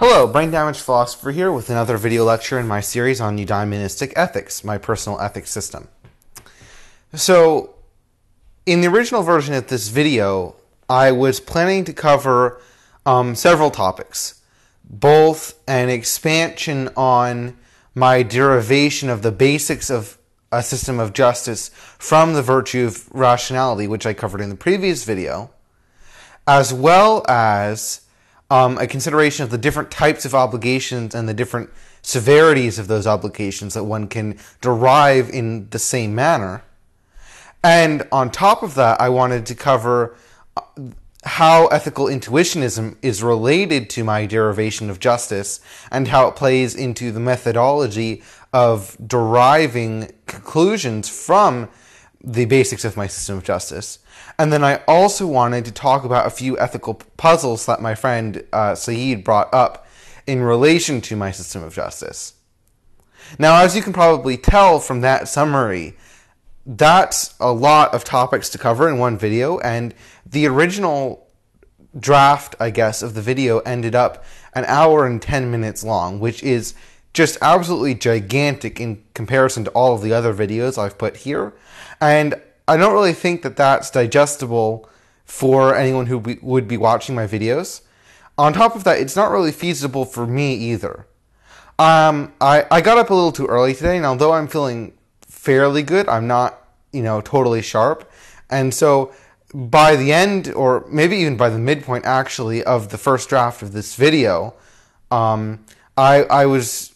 Hello, Brain Damaged Philosopher here with another video lecture in my series on Eudaimonistic ethics, my personal ethics system. So, in the original version of this video, I was planning to cover several topics, both an expansion on my derivation of the basics of a system of justice from the virtue of rationality, which I covered in the previous video, as well as a consideration of the different types of obligations and the different severities of those obligations that one can derive in the same manner. And on top of that, I wanted to cover how ethical intuitionism is related to my derivation of justice and how it plays into the methodology of deriving conclusions from the basics of my system of justice. And then I also wanted to talk about a few ethical puzzles that my friend Saeed brought up in relation to my system of justice. Now, as you can probably tell from that summary, that's a lot of topics to cover in one video, and the original draft, I guess, of the video ended up an hour and 10 minutes long, which is just absolutely gigantic in comparison to all of the other videos I've put here. And I don't really think that that's digestible for anyone who would be watching my videos. On top of that, it's not really feasible for me either. I got up a little too early today, and although I'm feeling fairly good, I'm not, totally sharp. And so by the end, or maybe even by the midpoint actually, of the first draft of this video, I was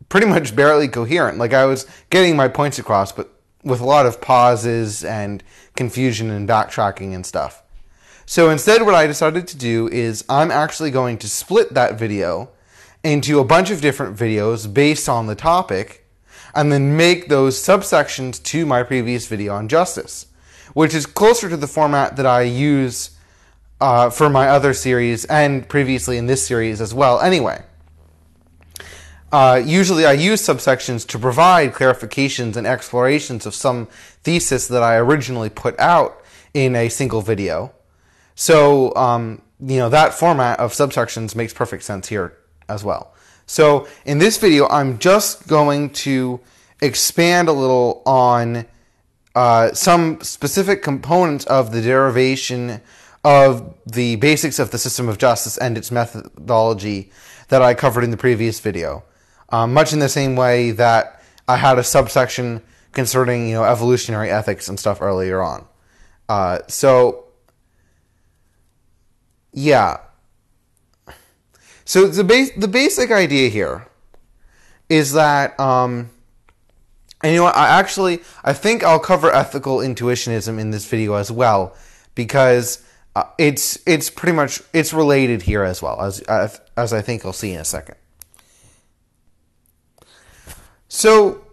pretty much barely coherent. Like, I was getting my points across, but with a lot of pauses and confusion and backtracking and stuff. So instead, what I decided to do is I'm actually going to split that video into a bunch of different videos based on the topic, and then make those subsections to my previous video on justice, which is closer to the format that I use for my other series and previously in this series as well anyway. Usually I use subsections to provide clarifications and explorations of some thesis that I originally put out in a single video. So, that format of subsections makes perfect sense here as well. So, in this video, I'm just going to expand a little on some specific components of the derivation of the basics of the system of justice and its methodology that I covered in the previous video. Much in the same way that I had a subsection concerning, evolutionary ethics and stuff earlier on. Yeah. So the basic idea here is that, and you know what, I think I'll cover ethical intuitionism in this video as well, because it's pretty much, it's related here as well, as I think I'll see in a second. So,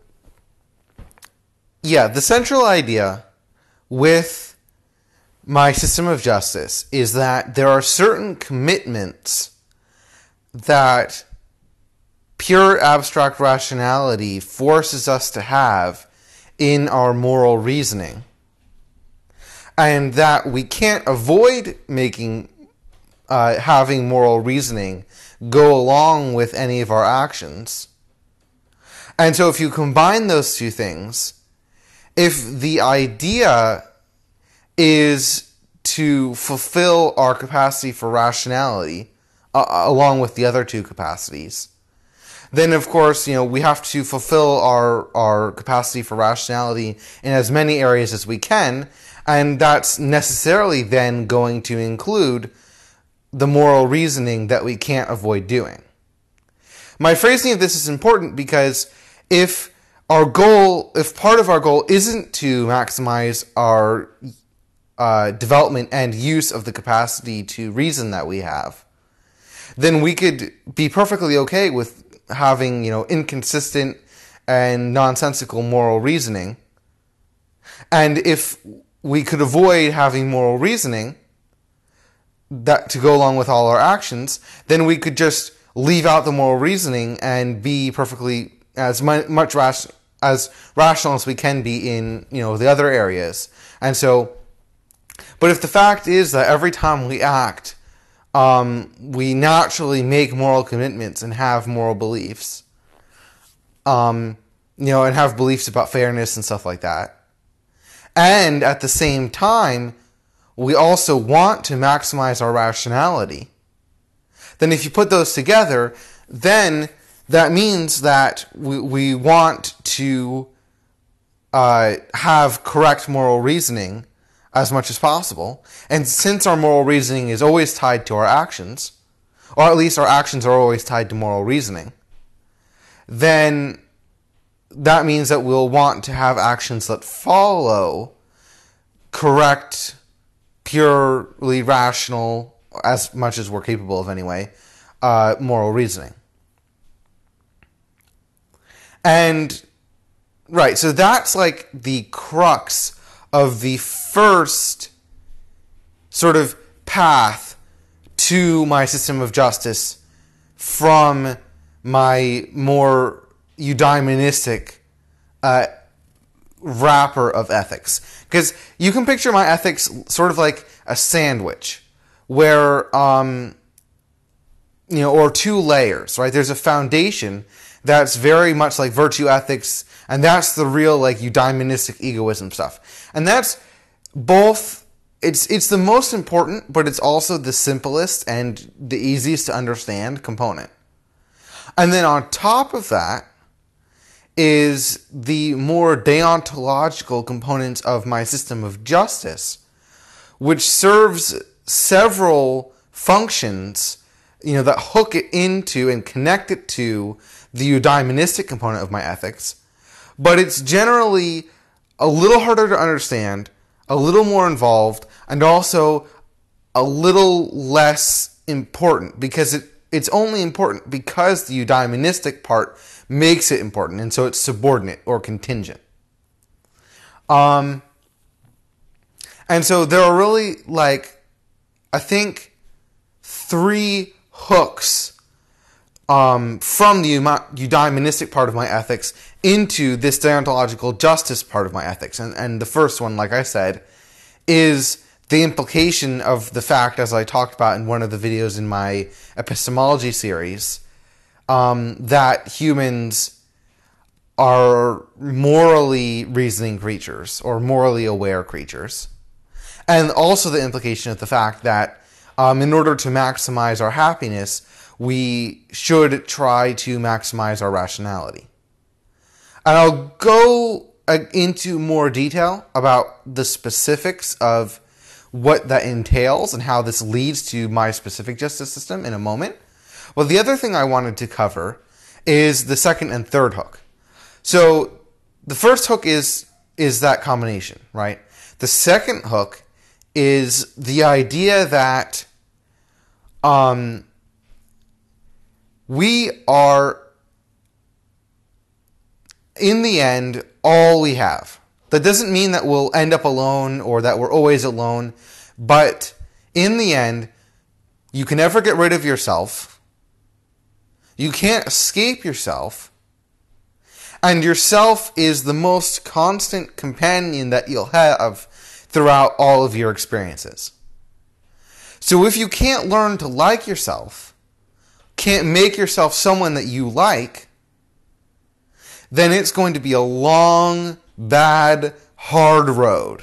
yeah, the central idea with my system of justice is that there are certain commitments that pure abstract rationality forces us to have in our moral reasoning, and that we can't avoid having moral reasoning go along with any of our actions. And so if you combine those two things, if the idea is to fulfill our capacity for rationality, along with the other two capacities, then of course, we have to fulfill our capacity for rationality in as many areas as we can, and that's necessarily then going to include the moral reasoning that we can't avoid doing. My phrasing of this is important because if part of our goal isn't to maximize our development and use of the capacity to reason that we have, then we could be perfectly okay with having, inconsistent and nonsensical moral reasoning. And if we could avoid having moral reasoning that to go along with all our actions, then we could just leave out the moral reasoning and be perfectly as rational as we can be in, the other areas. And so, but if the fact is that every time we act, we naturally make moral commitments and have moral beliefs, and have beliefs about fairness and stuff like that. And at the same time, we also want to maximize our rationality. Then if you put those together, then that means that we want to have correct moral reasoning as much as possible. And since our moral reasoning is always tied to our actions, or at least our actions are always tied to moral reasoning, then that means that we'll want to have actions that follow correct, purely rational, as much as we're capable of anyway, moral reasoning. And, right, so that's like the crux of the first sort of path to my system of justice from my more eudaimonistic wrapper of ethics. Because you can picture my ethics sort of like a sandwich where, or two layers, right? There's a foundation that's very much like virtue ethics, and that's the real like eudaimonistic egoism stuff. And that's both, it's the most important, but it's also the simplest and the easiest to understand component. And then on top of that is the more deontological components of my system of justice, which serves several functions, that hook it into and connect it to the eudaimonistic component of my ethics. But it's generally a little harder to understand, a little more involved, and also a little less important, because it's only important because the eudaimonistic part makes it important, and so it's subordinate or contingent. And so there are really, I think, 3 hooks from the eudaimonistic part of my ethics into this deontological justice part of my ethics. And the first one, like I said, is the implication of the fact, as I talked about in one of the videos in my epistemology series, that humans are morally reasoning creatures, or morally aware creatures. And also the implication of the fact that in order to maximize our happiness, we should try to maximize our rationality. And I'll go into more detail about the specifics of what that entails and how this leads to my specific justice system in a moment. Well, the other thing I wanted to cover is the second and third hook. So the first hook is that combination, right? The second hook is the idea that we are, in the end, all we have. That doesn't mean that we'll end up alone or that we're always alone, but in the end, you can never get rid of yourself. You can't escape yourself. And yourself is the most constant companion that you'll have throughout all of your experiences. So if you can't learn to like yourself, can't make yourself someone that you like, then it's going to be a long, bad, hard road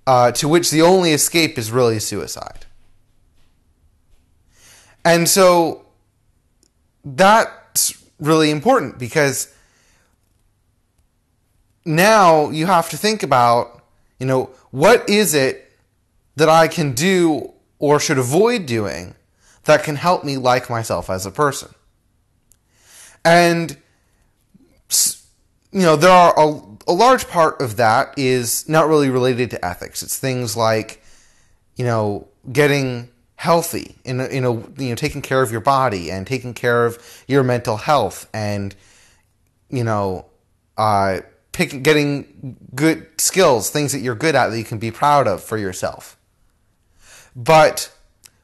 to which the only escape is really suicide. And so that's really important, because now you have to think about, what is it that I can do or should avoid doing that can help me like myself as a person. And, there are a large part of that is not really related to ethics. It's things like, getting healthy, taking care of your body and taking care of your mental health, and, getting good skills, things that you're good at that you can be proud of for yourself. But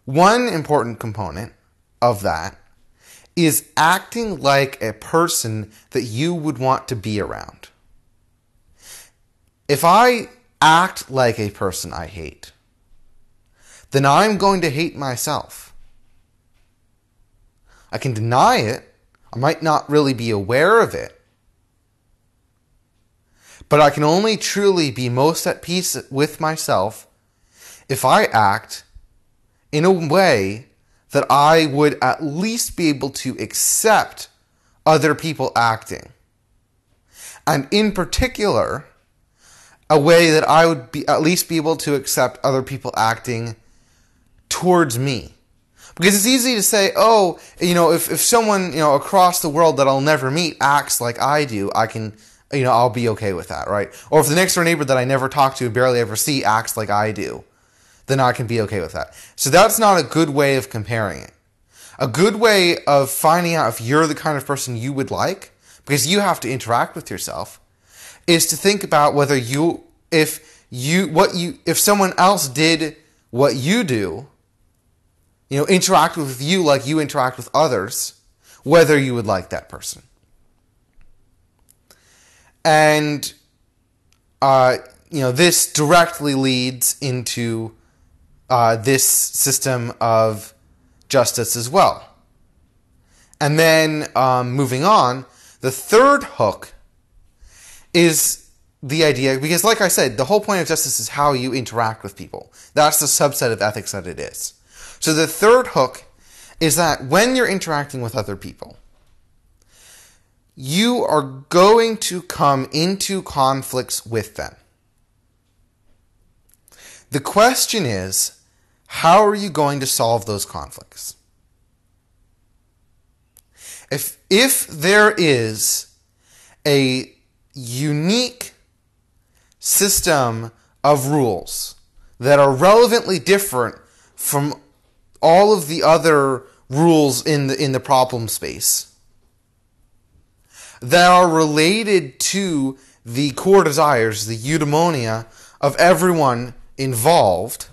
one important component of that is acting like a person that you would want to be around. If I act like a person I hate, then I'm going to hate myself. I can deny it. I might not really be aware of it. But I can only truly be most at peace with myself if I act in a way that I would at least be able to accept other people acting. And in particular, a way that I would at least be able to accept other people acting towards me. Because it's easy to say, oh, if someone, across the world that I'll never meet acts like I do, I'll be okay with that, right? Or if the next door neighbor that I never talk to, barely ever see, acts like I do, then I can be okay with that. So that's not a good way of comparing it. A good way of finding out if you're the kind of person you would like, because you have to interact with yourself, is to think about whether if someone else did what you do, interact with you like you interact with others, whether you would like that person. And, this directly leads into this system of justice as well. And then, moving on, the third hook is the idea, because like I said, the whole point of justice is how you interact with people. That's the subset of ethics that it is. So the third hook is that when you're interacting with other people, you are going to come into conflicts with them. The question is, how are you going to solve those conflicts? If there is a unique system of rules that are relevantly different from all of the other rules in the problem space, that are related to the core desires, the eudaimonia of everyone involved,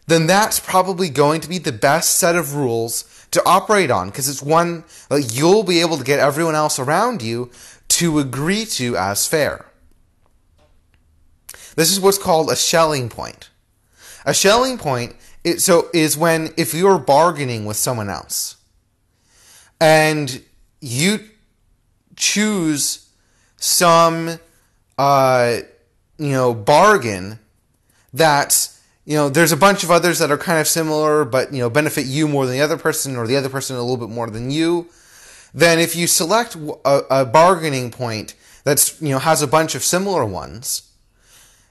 then that's probably going to be the best set of rules to operate on, because it's one that you'll be able to get everyone else around you to agree to as fair. This is what's called a Schelling point. A Schelling point is when, if you're bargaining with someone else, and you choose some, bargain that's, there's a bunch of others that are kind of similar, but, benefit you more than the other person, or the other person a little bit more than you, then if you select a bargaining point that's, has a bunch of similar ones,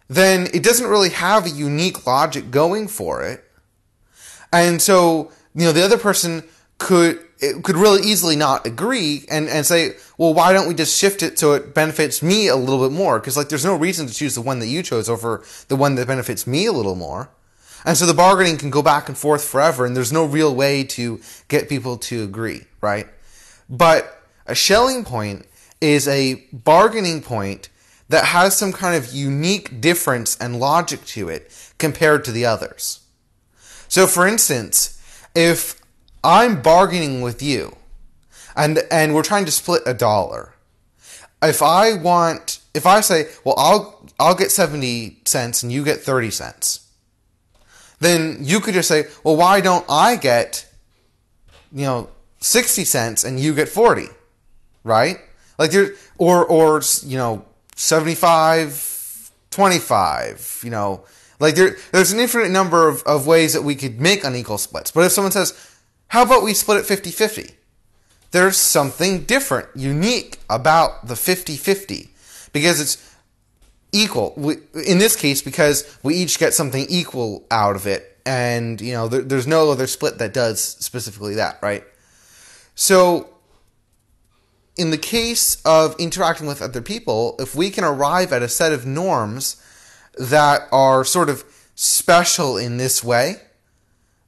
then it doesn't really have a unique logic going for it. And so, the other person could really easily not agree and say, well, why don't we just shift it so it benefits me a little bit more? Because, there's no reason to choose the one that you chose over the one that benefits me a little more. And so the bargaining can go back and forth forever, and there's no real way to get people to agree, right? But a Schelling point is a bargaining point that has some kind of unique difference and logic to it compared to the others. So, for instance, if I'm bargaining with you, and we're trying to split $1. If I say, well, I'll get 70 cents and you get 30 cents, then you could just say, well, why don't I get, 60 cents and you get 40, right? Or 75, 25, there's an infinite number of ways that we could make unequal splits. But if someone says, how about we split it 50-50? There's something different, unique about the 50-50, because it's equal. In this case, because we each get something equal out of it, and there's no other split that does specifically that, right? So, in the case of interacting with other people, if we can arrive at a set of norms that are sort of special in this way,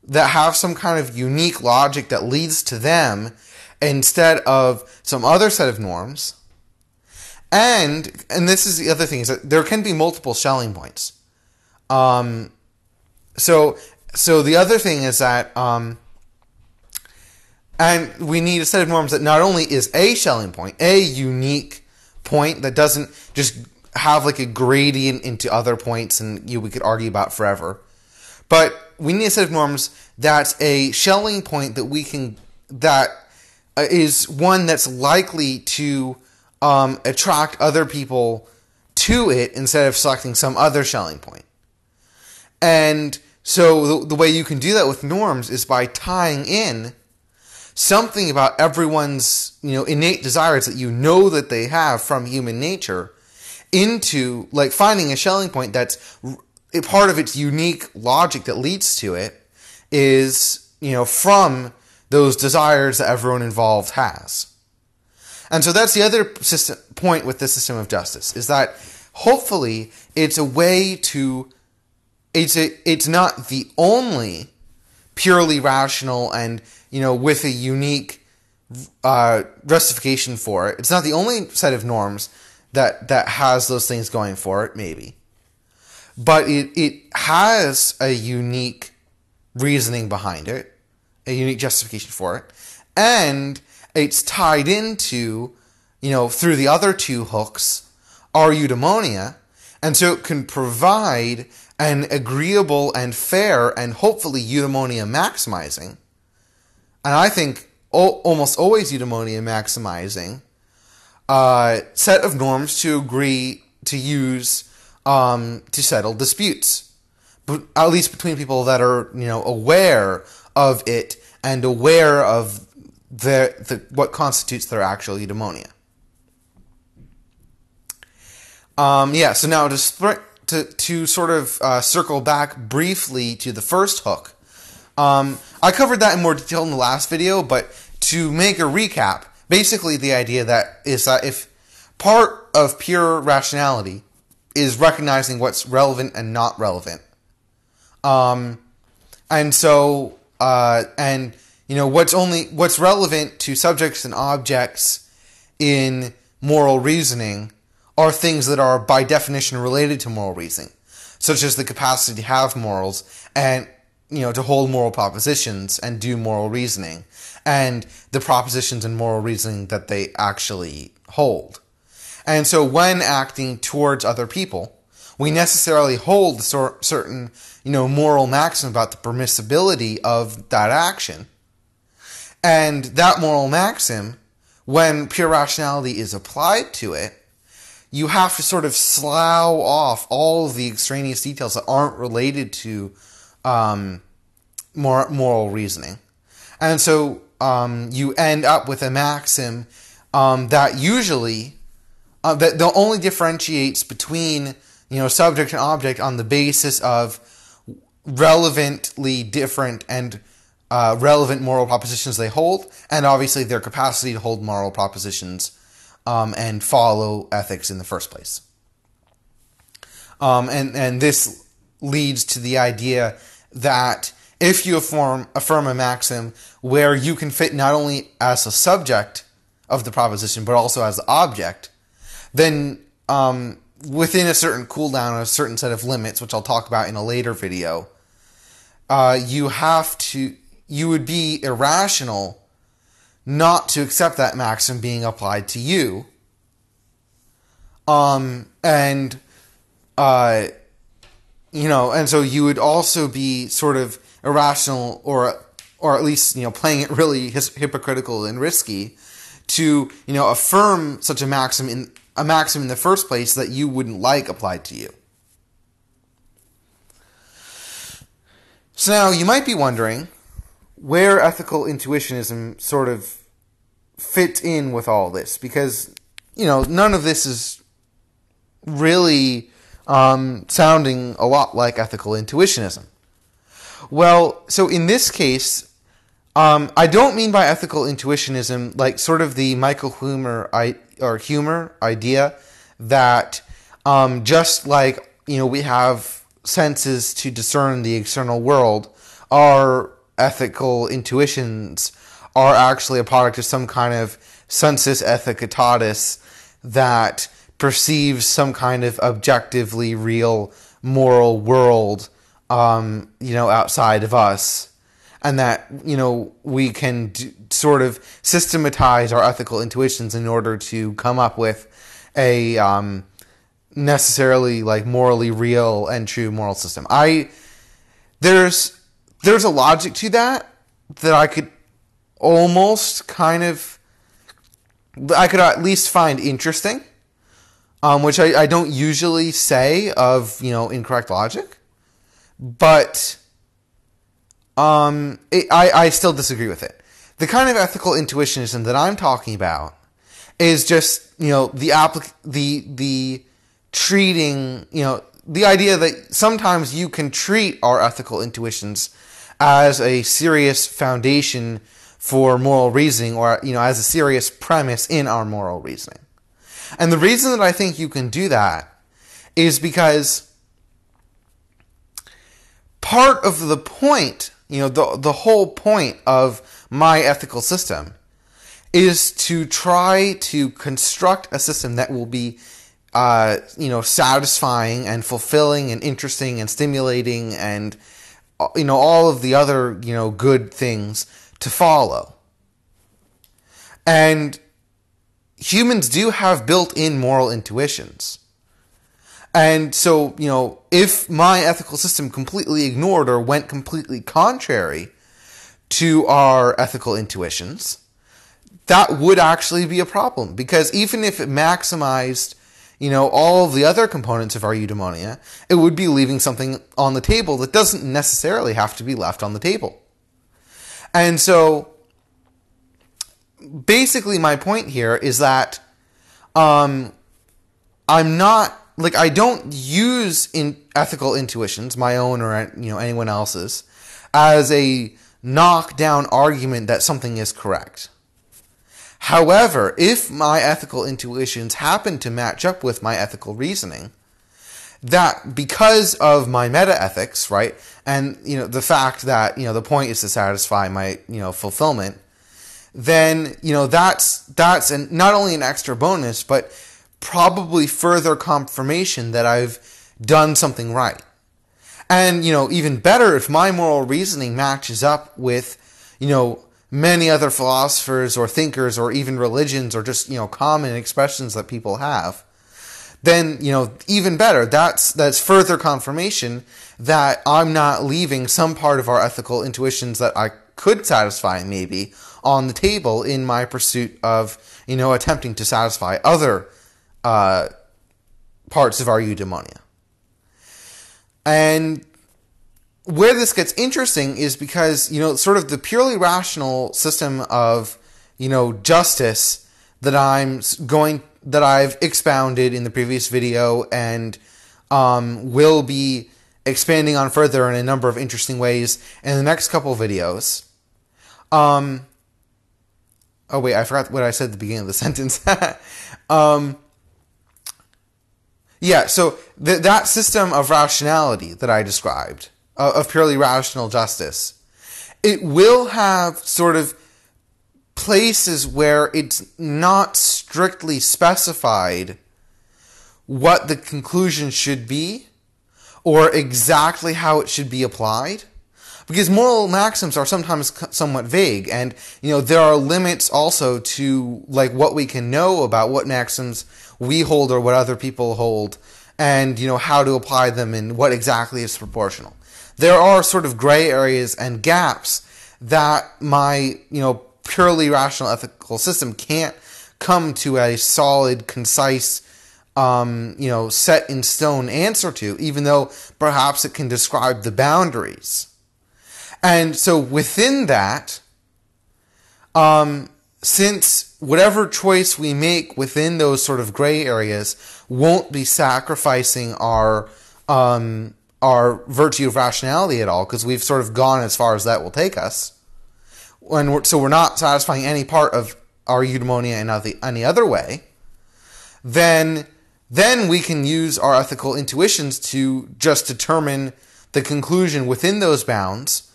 that have some kind of unique logic that leads to them instead of some other set of norms. And this is the other thing, is that there can be multiple Schelling points. So the other thing is that, and we need a set of norms that not only is a Schelling point, a unique point that doesn't just have like a gradient into other points, and we could argue about forever. But we need a set of norms that's a Schelling point that is one that's likely to attract other people to it instead of selecting some other Schelling point. And so the way you can do that with norms is by tying in something about everyone's, innate desires that that they have from human nature into, like, finding a Schelling point that's part of its unique logic that leads to it is, from those desires that everyone involved has. And so that's the other point with the system of justice, is that hopefully it's a way to, it's not the only purely rational and, with a unique justification for it. It's not the only set of norms that has those things going for it, maybe. But it has a unique reasoning behind it, a unique justification for it, and it's tied into, through the other two hooks, our eudaimonia, and so it can provide an agreeable and fair and hopefully eudaimonia maximizing, and I think almost always eudaimonia maximizing, set of norms to agree to use to settle disputes, but at least between people that are aware of it and aware of what constitutes their actual eudaimonia. So now to sort of circle back briefly to the first hook. I covered that in more detail in the last video, but to make a recap, basically the idea is that if part of pure rationality is recognizing what's relevant and not relevant, what's relevant to subjects and objects in moral reasoning are things that are by definition related to moral reasoning, such as the capacity to have morals and to hold moral propositions and do moral reasoning, and the propositions in moral reasoning that they actually hold. And so when acting towards other people, we necessarily hold certain, moral maxim about the permissibility of that action. And that moral maxim, when pure rationality is applied to it, you have to sort of slough off all of the extraneous details that aren't related to moral reasoning. And so you end up with a maxim that usually that only differentiates between subject and object on the basis of relevantly different and relevant moral propositions they hold, and obviously their capacity to hold moral propositions and follow ethics in the first place. And this leads to the idea that if you affirm a maxim where you can fit not only as a subject of the proposition but also as the object, then within a certain cooldown, a certain set of limits, which I'll talk about in a later video, you would be irrational not to accept that maxim being applied to you. And so you would also be sort of irrational, or at least, playing it really hypocritical and risky to, affirm such a maxim in the first place that you wouldn't like applied to you. So now you might be wondering where ethical intuitionism sort of fits in with all this, because, none of this is really sounding a lot like ethical intuitionism. Well, so in this case, I don't mean by ethical intuitionism like sort of the Michael Huemer idea that just like we have senses to discern the external world, our ethical intuitions are actually a product of some kind of sensus ethicitatis that perceives some kind of objectively real moral world, outside of us, and that, we can sort of systematize our ethical intuitions in order to come up with a necessarily like morally real and true moral system. There's a logic to that I could almost kind of, I could at least find interesting, which I don't usually say of, incorrect logic, but I still disagree with it. The kind of ethical intuitionism that I'm talking about is just, the treating, the idea that sometimes you can treat our ethical intuitions as a serious foundation for moral reasoning, or, as a serious premise in our moral reasoning. And the reason that I think you can do that is because part of the point, the whole point of my ethical system is to try to construct a system that will be, satisfying and fulfilling and interesting and stimulating and, all of the other, good things to follow. And humans do have built-in moral intuitions. And so, if my ethical system completely ignored or went completely contrary to our ethical intuitions, that would actually be a problem. Because even if it maximized, all of the other components of our eudaimonia, it would be leaving something on the table that doesn't necessarily have to be left on the table. And so, basically my point here is that I'm not, I don't use ethical intuitions, my own or, anyone else's, as a knockdown argument that something is correct. However, if my ethical intuitions happen to match up with my ethical reasoning, that because of my meta-ethics, right, and, the fact that, the point is to satisfy my, fulfillment, then, that's not only an extra bonus, but probably further confirmation that I've done something right. And, even better, if my moral reasoning matches up with, many other philosophers or thinkers or even religions or just, common expressions that people have, then, even better. That's further confirmation that I'm not leaving some part of our ethical intuitions that I could satisfy maybe on the table in my pursuit of, attempting to satisfy other parts of our eudaimonia. And where this gets interesting is because, sort of the purely rational system of, justice that I've expounded in the previous video and will be expanding on further in a number of interesting ways in the next couple of videos. Oh wait, I forgot what I said at the beginning of the sentence. Yeah, so that system of rationality that I described, of purely rational justice, it will have sort of places where it's not strictly specified what the conclusion should be or exactly how it should be applied. Because moral maxims are sometimes somewhat vague, and, there are limits also to, what we can know about what maxims we hold or what other people hold, and, how to apply them and what exactly is proportional. There are sort of gray areas and gaps that my, purely rational ethical system can't come to a solid, concise, set in stone answer to, even though perhaps it can describe the boundaries. And so within that, since whatever choice we make within those sort of gray areas won't be sacrificing our virtue of rationality at all, because we've sort of gone as far as that will take us, so we're not satisfying any part of our eudaimonia in any other way, then we can use our ethical intuitions to just determine the conclusion within those bounds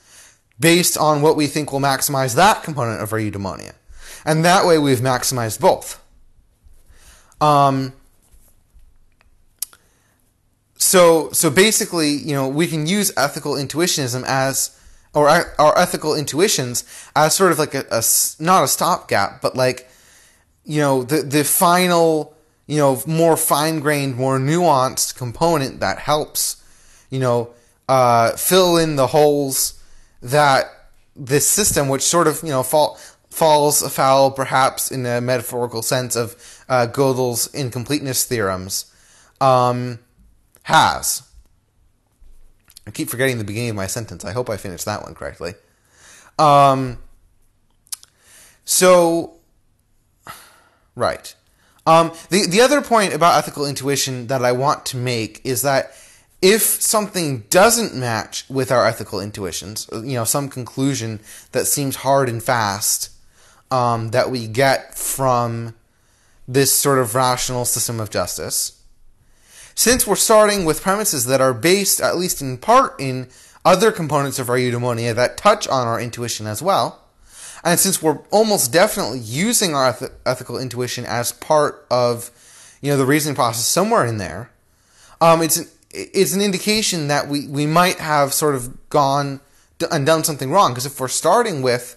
based on what we think will maximize that component of our eudaimonia. And that way we've maximized both. So basically, we can use ethical intuitionism as, or our ethical intuitions as sort of like not a stopgap, but the final more fine-grained, more nuanced component that helps, fill in the holes that this system, which sort of, falls afoul, perhaps in a metaphorical sense, of Gödel's incompleteness theorems, has. I keep forgetting the beginning of my sentence. I hope I finished that one correctly. Right. The other point about ethical intuition that I want to make is that if something doesn't match with our ethical intuitions, some conclusion that seems hard and fast, that we get from this sort of rational system of justice, since we're starting with premises that are based, at least in part, in other components of our eudaimonia that touch on our intuition as well, and since we're almost definitely using our ethical intuition as part of, the reasoning process somewhere in there, it's an indication that we might have sort of gone and done something wrong. Because if we're starting with,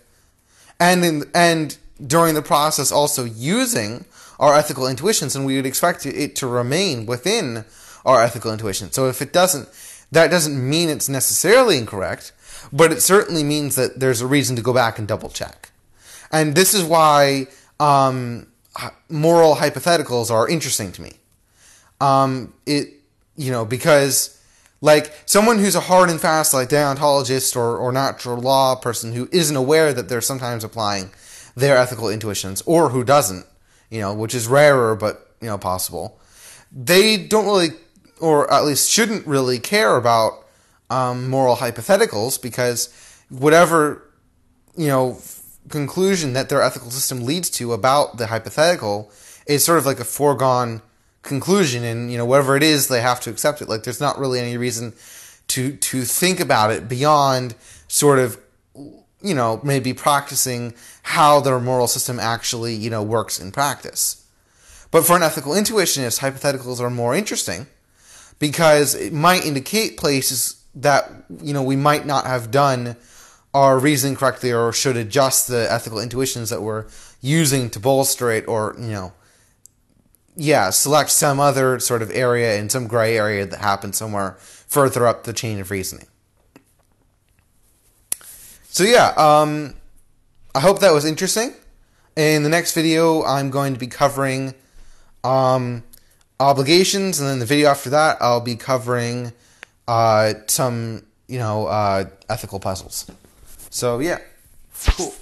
and during the process also using our ethical intuitions, and we would expect it to remain within our ethical intuition. So if it doesn't, that doesn't mean it's necessarily incorrect, but it certainly means that there's a reason to go back and double check. And this is why moral hypotheticals are interesting to me. Because like someone who's a hard and fast like deontologist or natural law person who isn't aware that they're sometimes applying their ethical intuitions, or who doesn't, which is rarer but possible, they don't really, or at least shouldn't really care about moral hypotheticals, because whatever conclusion that their ethical system leads to about the hypothetical is sort of like a foregone conclusion, and whatever it is, they have to accept it. Like there's not really any reason to think about it beyond sort of maybe practicing how their moral system actually works in practice. But for an ethical intuitionist, hypotheticals are more interesting because it might indicate places that we might not have done our reasoning correctly, or should adjust the ethical intuitions that we're using to bolster it, or select some other sort of area in some gray area that happens somewhere further up the chain of reasoning. So I hope that was interesting. In the next video, I'm going to be covering obligations, and then the video after that, I'll be covering some ethical puzzles. So cool.